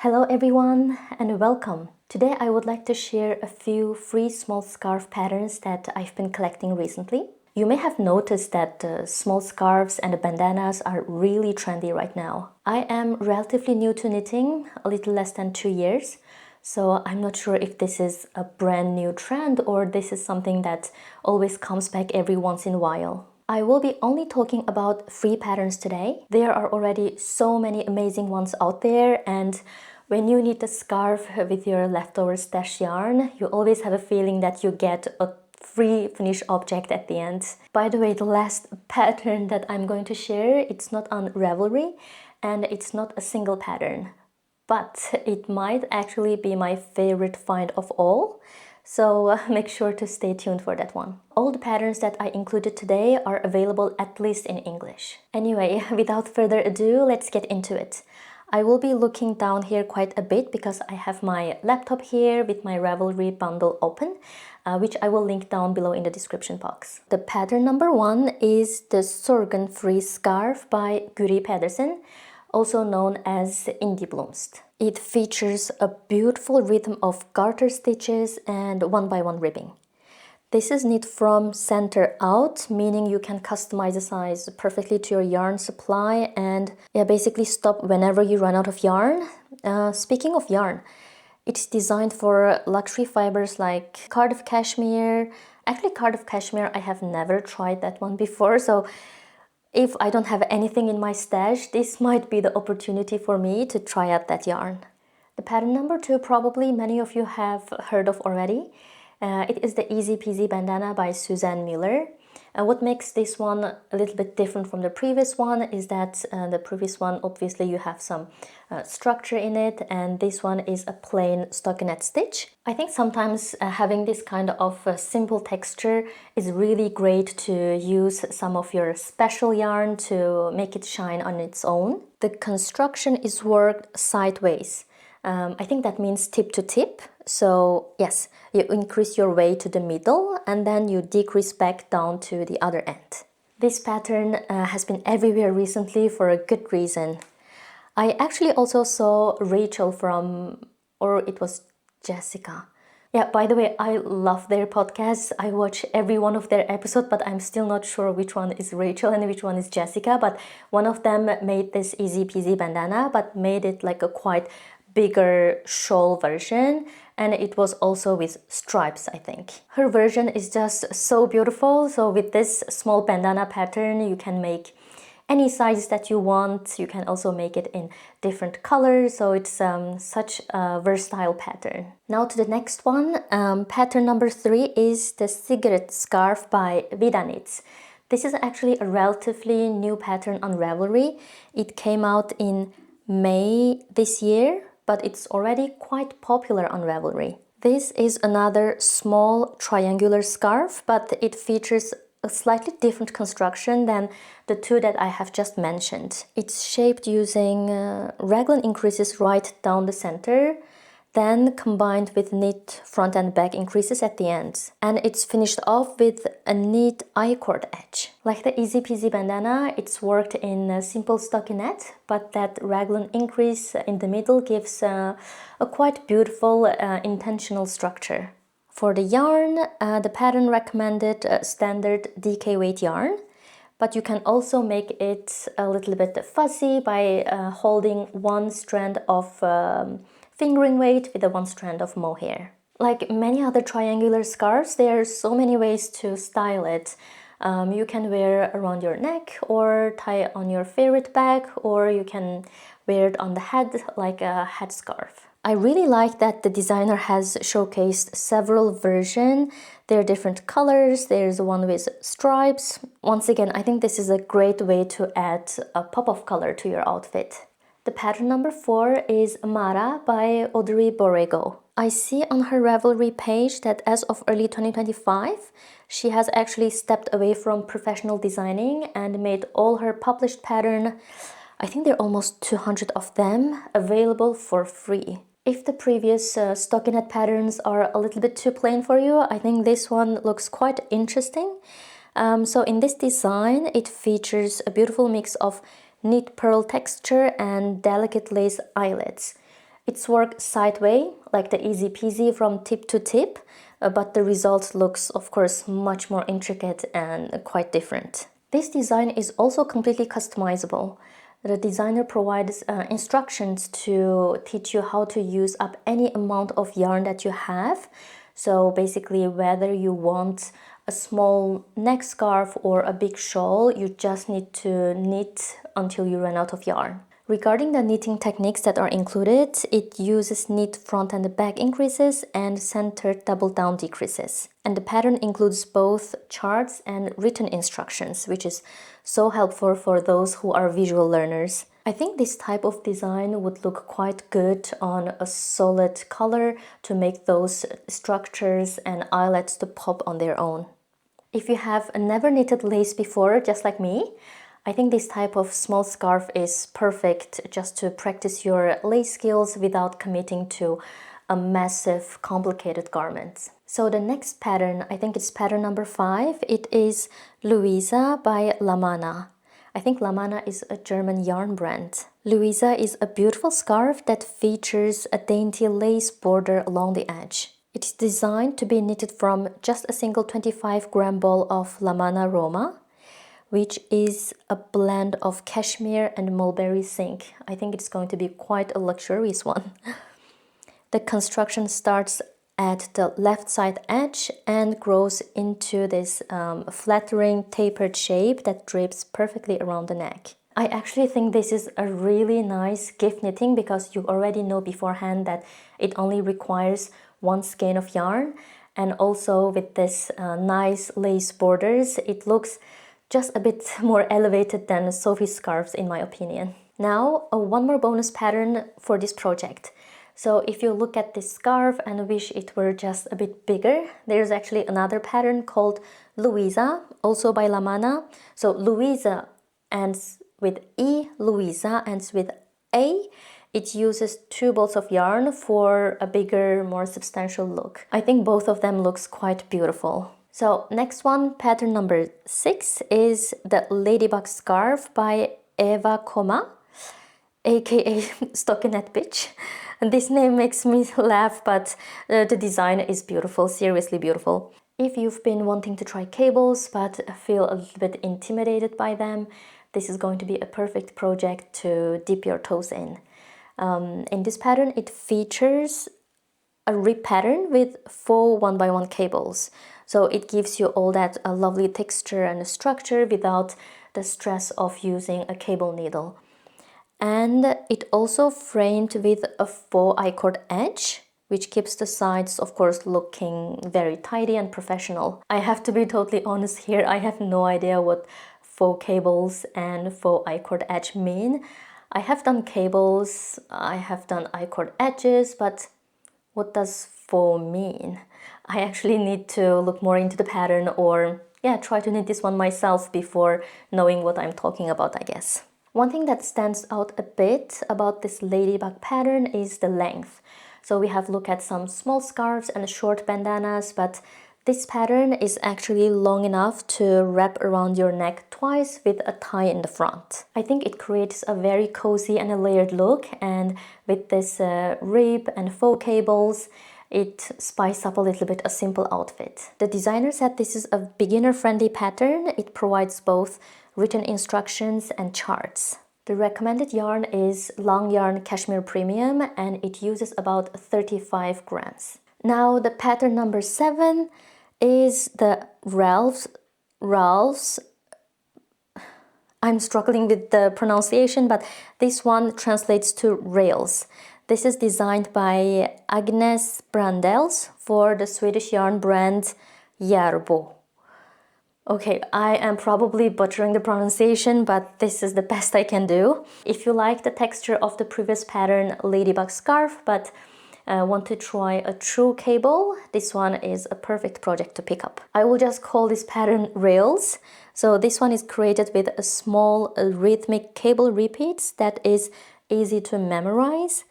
Hello everyone and welcome. Today I would like to share a few free small scarf patterns that I've been collecting recently. You may have noticed that small scarves and bandanas are really trendy right now. I am relatively new to knitting, a little less than 2 years, so I'm not sure if this is a brand new trend or this is something that always comes back every once in a while. I will be only talking about free patterns today. There are already so many amazing ones out there, and when you knit a scarf with your leftover stash yarn, you always have a feeling that you get a free finished object at the end. By the way, the last pattern that I'm going to share, it's not on Ravelry and it's not a single pattern, but it might actually be my favorite find of all. So make sure to stay tuned for that one. All the patterns that I included today are available at least in English. Anyway, without further ado, let's get into it. I will be looking down here quite a bit because I have my laptop here with my Ravelry bundle open, which I will link down below in the description box. The pattern number 1 is the Sorgenfri Scarf by Guri Pedersen, also known as Indie Blomst. It features a beautiful rhythm of garter stitches and 1x1 ribbing. This is knit from center out, meaning you can customize the size perfectly to your yarn supply and basically stop whenever you run out of yarn. Speaking of yarn, it's designed for luxury fibers like Cardiff Cashmere. Actually, Cardiff Cashmere, I have never tried that one before, so if I don't have anything in my stash, this might be the opportunity for me to try out that yarn. The pattern number 2 probably many of you have heard of already. It is the Easy Peasy Bandana by Susan Miller. What makes this one a little bit different from the previous one is that the previous one, obviously you have some structure in it, and this one is a plain stockinette stitch. I think sometimes having this kind of simple texture is really great to use some of your special yarn to make it shine on its own. The construction is worked sideways. I think that means tip to tip. So yes, you increase your way to the middle and then you decrease back down to the other end. This pattern has been everywhere recently for a good reason. I actually also saw Rachel or it was Jessica. Yeah, by the way, I love their podcasts. I watch every one of their episodes, but I'm still not sure which one is Rachel and which one is Jessica. But one of them made this Easy Peasy bandana, but made it like a quite bigger shawl version, and it was also with stripes, I think. Her version is just so beautiful. So with this small bandana pattern, you can make any size that you want. You can also make it in different colors, so it's such a versatile pattern. Now to the next one. Pattern number 3 is the Sigrid Scarf by Vida Knits. This is actually a relatively new pattern on Ravelry. It came out in May this year, but it's already quite popular on Ravelry. This is another small triangular scarf, but it features a slightly different construction than the two that I have just mentioned. It's shaped using raglan increases right down the center, then combined with knit front and back increases at the ends. And it's finished off with a neat I-cord edge. Like the Easy Peasy bandana, it's worked in a simple stockinette, but that raglan increase in the middle gives a quite beautiful intentional structure. For the yarn, the pattern recommended standard DK weight yarn, but you can also make it a little bit fuzzy by holding one strand of fingering weight with the one strand of mohair. Like many other triangular scarves, there are so many ways to style it. You can wear around your neck or tie on your favorite bag, or you can wear it on the head like a headscarf. I really like that the designer has showcased several versions. There are different colors. There's one with stripes. Once again, I think this is a great way to add a pop of color to your outfit. The pattern number 4 is Mara by Audrey Borrego. I see on her Ravelry page that as of early 2025, she has actually stepped away from professional designing and made all her published pattern, I think there are almost 200 of them, available for free. If the previous stockinette patterns are a little bit too plain for you, I think this one looks quite interesting. So in this design, it features a beautiful mix of neat pearl texture and delicate lace eyelets. It's worked sideways, like the easy peasy from tip to tip, but the result looks, of course, much more intricate and quite different. This design is also completely customizable. The designer provides instructions to teach you how to use up any amount of yarn that you have. So basically, whether you want a small neck scarf or a big shawl, you just need to knit until you run out of yarn. Regarding the knitting techniques that are included, it uses knit front and back increases and center double down decreases. And the pattern includes both charts and written instructions, which is so helpful for those who are visual learners. I think this type of design would look quite good on a solid color to make those structures and eyelets to pop on their own. If you have never knitted lace before, just like me, I think this type of small scarf is perfect just to practice your lace skills without committing to a massive, complicated garment. So the next pattern, I think it's pattern number 5. It is Luise by Lamana. I think Lamana is a German yarn brand. Luise is a beautiful scarf that features a dainty lace border along the edge. It is designed to be knitted from just a single 25-gram ball of Lamana Roma, which is a blend of cashmere and mulberry silk. I think it's going to be quite a luxurious one. The construction starts at the left side edge and grows into this flattering tapered shape that drapes perfectly around the neck. I actually think this is a really nice gift knitting because you already know beforehand that it only requires one skein of yarn, and also with this nice lace borders, it looks just a bit more elevated than Sophie scarves in my opinion. Now, one more bonus pattern for this project. So if you look at this scarf and wish it were just a bit bigger, there's actually another pattern called Luise, also by Lamana. So Luise ends with E, Luise ends with A. It uses 2 balls of yarn for a bigger, more substantial look. I think both of them looks quite beautiful. So next one, pattern number 6, is the Ladybug Scarf by Eva Koma, aka Stockinette Bitch. And this name makes me laugh, but the design is beautiful, seriously beautiful. If you've been wanting to try cables but feel a little bit intimidated by them, this is going to be a perfect project to dip your toes in. In this pattern, it features a rib pattern with 4 1x1 cables. So it gives you all that lovely texture and structure without the stress of using a cable needle. And it also framed with a faux I-cord edge, which keeps the sides, of course, looking very tidy and professional. I have to be totally honest here, I have no idea what faux cables and faux I-cord edge mean. I have done cables, I have done I-cord edges, but what does faux mean? I actually need to look more into the pattern or try to knit this one myself before knowing what I'm talking about, I guess. One thing that stands out a bit about this ladybug pattern is the length. So we have looked at some small scarves and short bandanas, but this pattern is actually long enough to wrap around your neck twice with a tie in the front. I think it creates a very cozy and a layered look, and with this rib and faux cables, it spices up a little bit a simple outfit. The designer said this is a beginner-friendly pattern. It provides both written instructions and charts. The recommended yarn is long yarn cashmere premium, and it uses about 35 grams. Now the pattern number 7 is the Ralph's. I'm struggling with the pronunciation, but this one translates to rails. This is designed by Agnes Brandels for the Swedish yarn brand Järbo. Okay, I am probably butchering the pronunciation, but this is the best I can do. If you like the texture of the previous pattern Ladybug Scarf, but want to try a true cable, this one is a perfect project to pick up. I will just call this pattern Rails. So this one is created with a small rhythmic cable repeats that is easy to memorize.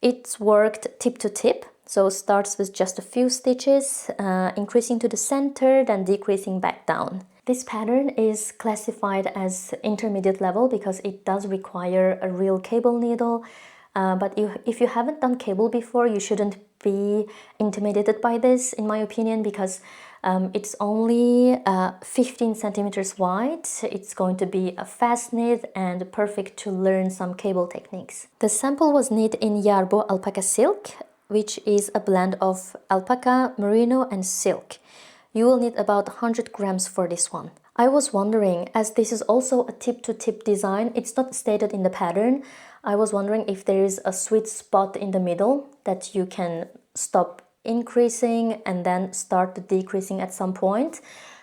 It's worked tip to tip, so starts with just a few stitches, increasing to the center, then decreasing back down. This pattern is classified as intermediate level because it does require a real cable needle. But if you haven't done cable before, you shouldn't be intimidated by this, in my opinion, because it's only 15 centimeters wide. It's going to be a fast knit and perfect to learn some cable techniques. The sample was knit in Yarbo alpaca silk, which is a blend of alpaca, merino and silk. You will need about 100 grams for this one. I was wondering, as this is also a tip-to-tip design, it's not stated in the pattern, I was wondering if there is a sweet spot in the middle that you can stop increasing and then start decreasing at some point,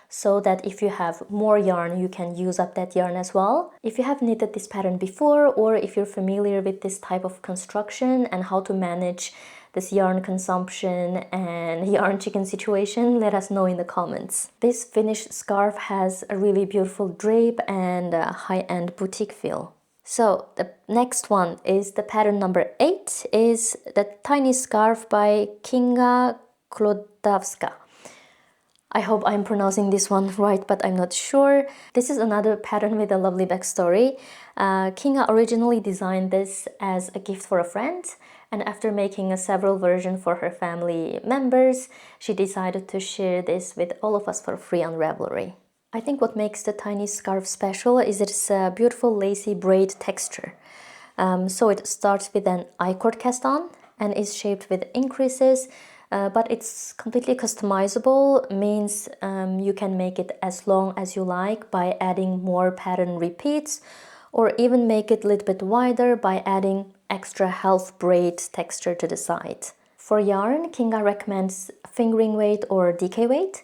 so that if you have more yarn, you can use up that yarn as well. If you have knitted this pattern before, or if you're familiar with this type of construction and how to manage this yarn consumption and yarn chicken situation, let us know in the comments. This finished scarf has a really beautiful drape and a high-end boutique feel. So the next one is the pattern number 8, is the tiny scarf by Kinga Klodowska. I hope I'm pronouncing this one right, but I'm not sure. This is another pattern with a lovely backstory. Kinga originally designed this as a gift for a friend, and after making several versions for her family members, she decided to share this with all of us for free on Ravelry. I think what makes the tiny scarf special is its beautiful lacy braid texture. So it starts with an I-cord cast on and is shaped with increases, but it's completely customizable, means you can make it as long as you like by adding more pattern repeats, or even make it a little bit wider by adding extra half braid texture to the side. For yarn, Kinga recommends fingering weight or DK weight.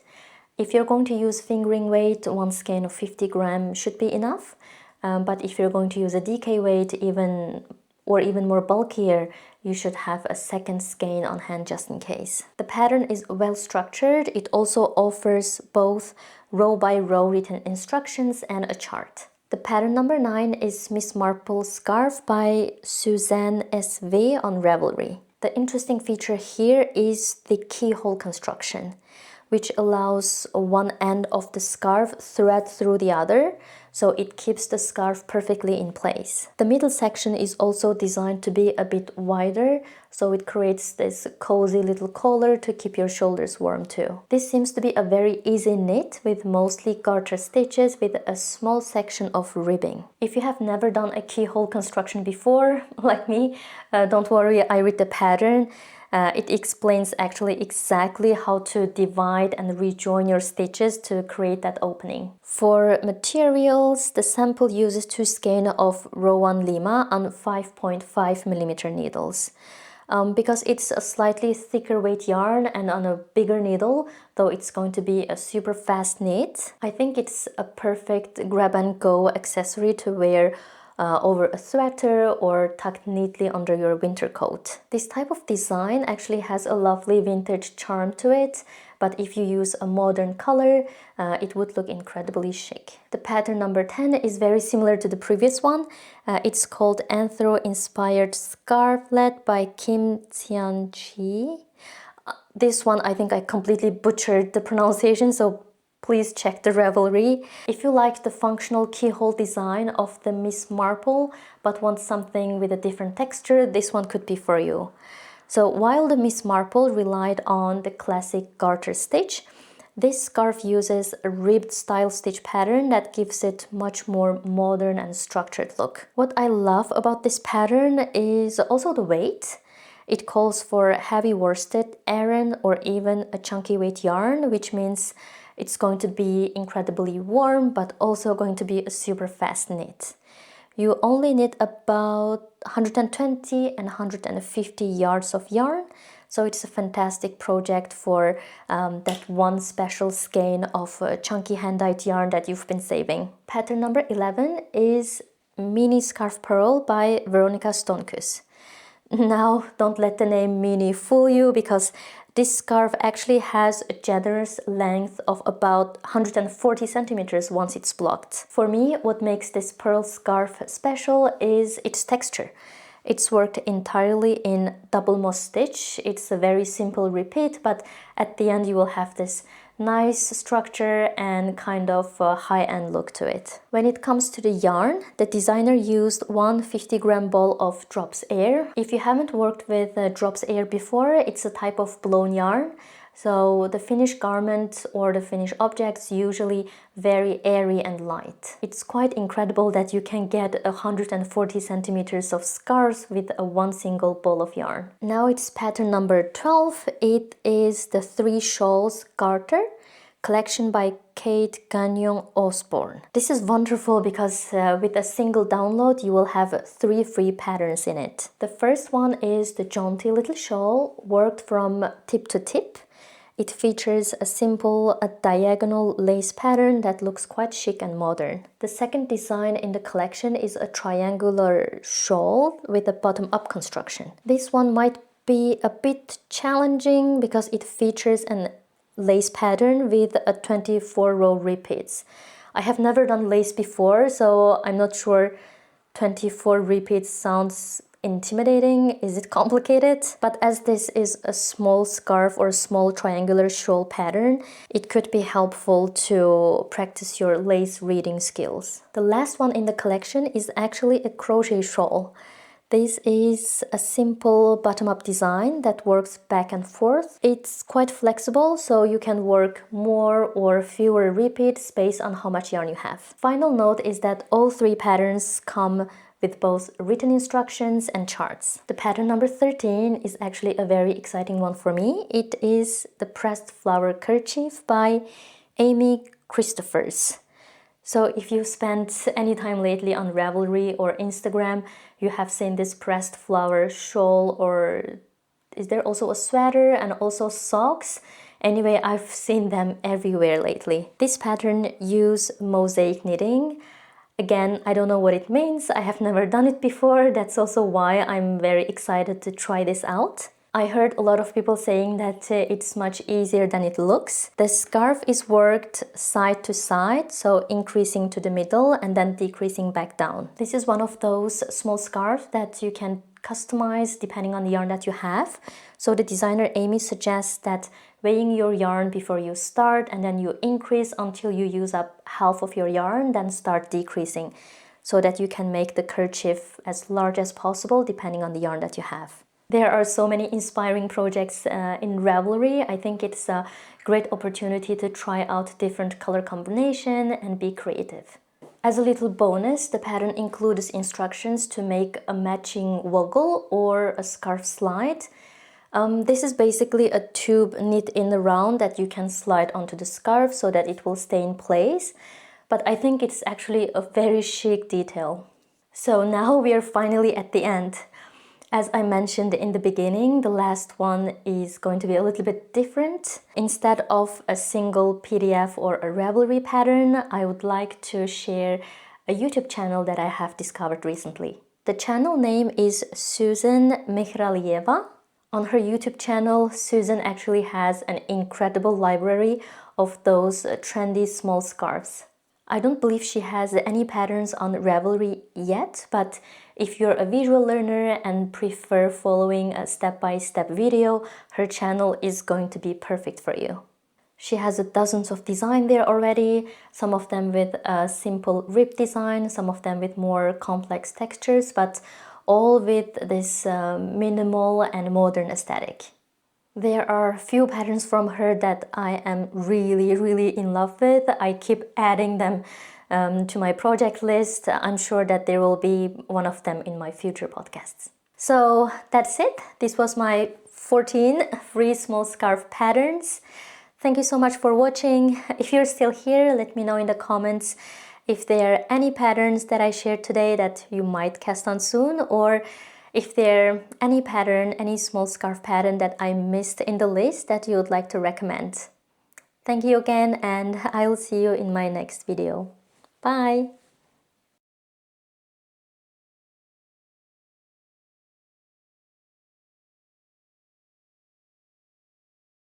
If you're going to use fingering weight, one skein of 50 grams should be enough. But if you're going to use a DK weight, even more bulkier, you should have a second skein on hand just in case. The pattern is well structured. It also offers both row by row written instructions and a chart. The pattern number 9 is Miss Marple Scarf by Susen SV on Ravelry. The interesting feature here is the keyhole construction, which allows one end of the scarf thread through the other, so it keeps the scarf perfectly in place. The middle section is also designed to be a bit wider, so it creates this cozy little collar to keep your shoulders warm too. This seems to be a very easy knit with mostly garter stitches with a small section of ribbing. If you have never done a keyhole construction before, like me, don't worry, I read the pattern. It explains actually exactly how to divide and rejoin your stitches to create that opening. For materials, the sample uses 2 skein of Rowan Lima on 5.5mm needles. Because it's a slightly thicker weight yarn and on a bigger needle, though it's going to be a super fast knit, I think it's a perfect grab and go accessory to wear over a sweater or tucked neatly under your winter coat. This type of design actually has a lovely vintage charm to it, but if you use a modern color, it would look incredibly chic. The pattern number 10 is very similar to the previous one. It's called Anthro-Inspired Scarf, led by Kim Tian-chi. This one, I think I completely butchered the pronunciation, so please check the Ravelry. If you like the functional keyhole design of the Miss Marple but want something with a different texture, this one could be for you. So while the Miss Marple relied on the classic garter stitch, this scarf uses a ribbed style stitch pattern that gives it much more modern and structured look. What I love about this pattern is also the weight. It calls for heavy worsted, Aran, or even a chunky weight yarn, which means it's going to be incredibly warm, but also going to be a super fast knit. You only need about 120 and 150 yards of yarn, so it's a fantastic project for that one special skein of chunky hand-dyed yarn that you've been saving. Pattern number 11 is Mini Scarf Pearl by Veronica Stonkus. Now, don't let the name Mini fool you, because this scarf actually has a generous length of about 140 centimeters once it's blocked. For me, what makes this pearl scarf special is its texture. It's worked entirely in double moss stitch. It's a very simple repeat, but at the end you will have this nice structure and kind of a high-end look to it. When it comes to the yarn, the designer used one 50-gram ball of Drops Air. If you haven't worked with Drops Air before, it's a type of blown yarn. So the finished garment or the finished objects usually very airy and light. It's quite incredible that you can get 140 centimeters of scarves with one single ball of yarn. Now it's pattern number 12. It is the 3 Shawls Garter collection by Kate Gagnon Osborne. This is wonderful because with a single download you will have 3 free patterns in it. The first one is the jaunty little shawl worked from tip to tip. It features a diagonal lace pattern that looks quite chic and modern. The second design in the collection is a triangular shawl with a bottom-up construction. This one might be a bit challenging because it features an lace pattern with a 24-row repeats. I have never done lace before, so I'm not sure 24 repeats sounds intimidating. Is it complicated? But as this is a small scarf or a small triangular shawl pattern, it could be helpful to practice your lace reading skills. The last one in the collection is actually a crochet shawl. This is a simple bottom-up design that works back and forth. It's quite flexible, so you can work more or fewer repeats based on how much yarn you have. Final note is that all 3 patterns come with both written instructions and charts. The pattern number 13 is actually a very exciting one for me. It is the Pressed Flower Kerchief by Amy Christophers. So if you've spent any time lately on Ravelry or Instagram, you have seen this pressed flower shawl, or is there also a sweater and also socks? Anyway, I've seen them everywhere lately. This pattern uses mosaic knitting. Again, I don't know what it means. I have never done it before. That's also why I'm very excited to try this out. I heard a lot of people saying that it's much easier than it looks. The scarf is worked side to side, so increasing to the middle and then decreasing back down. This is one of those small scarves that you can customize depending on the yarn that you have. So the designer Amy suggests that weighing your yarn before you start, and then you increase until you use up half of your yarn, then start decreasing so that you can make the kerchief as large as possible depending on the yarn that you have. There are so many inspiring projects in Ravelry. I think it's a great opportunity to try out different color combination and be creative. As a little bonus, the pattern includes instructions to make a matching woggle or a scarf slide. This is basically a tube knit in around that you can slide onto the scarf so that it will stay in place. But I think it's actually a very chic detail. So now we are finally at the end. As I mentioned in the beginning, the last one is going to be a little bit different. Instead of a single PDF or a Ravelry pattern, I would like to share a YouTube channel that I have discovered recently. The channel name is Susen Mehralieva. On her YouTube channel, Susan actually has an incredible library of those trendy small scarves. I don't believe she has any patterns on Ravelry yet, but if you're a visual learner and prefer following a step-by-step video, her channel is going to be perfect for you. She has dozens of designs there already, some of them with a simple rib design, some of them with more complex textures, but all with this minimal and modern aesthetic. There are a few patterns from her that I am really in love with. I keep adding them to my project list. I'm sure that there will be one of them in my future podcasts. So that's it. This was my 14 free small scarf patterns. Thank you so much for watching. If you're still here, let me know in the comments if there are any patterns that I shared today that you might cast on soon, or if there are any pattern, any small scarf pattern that I missed in the list that you would like to recommend. Thank you again, and I will see you in my next video. Bye!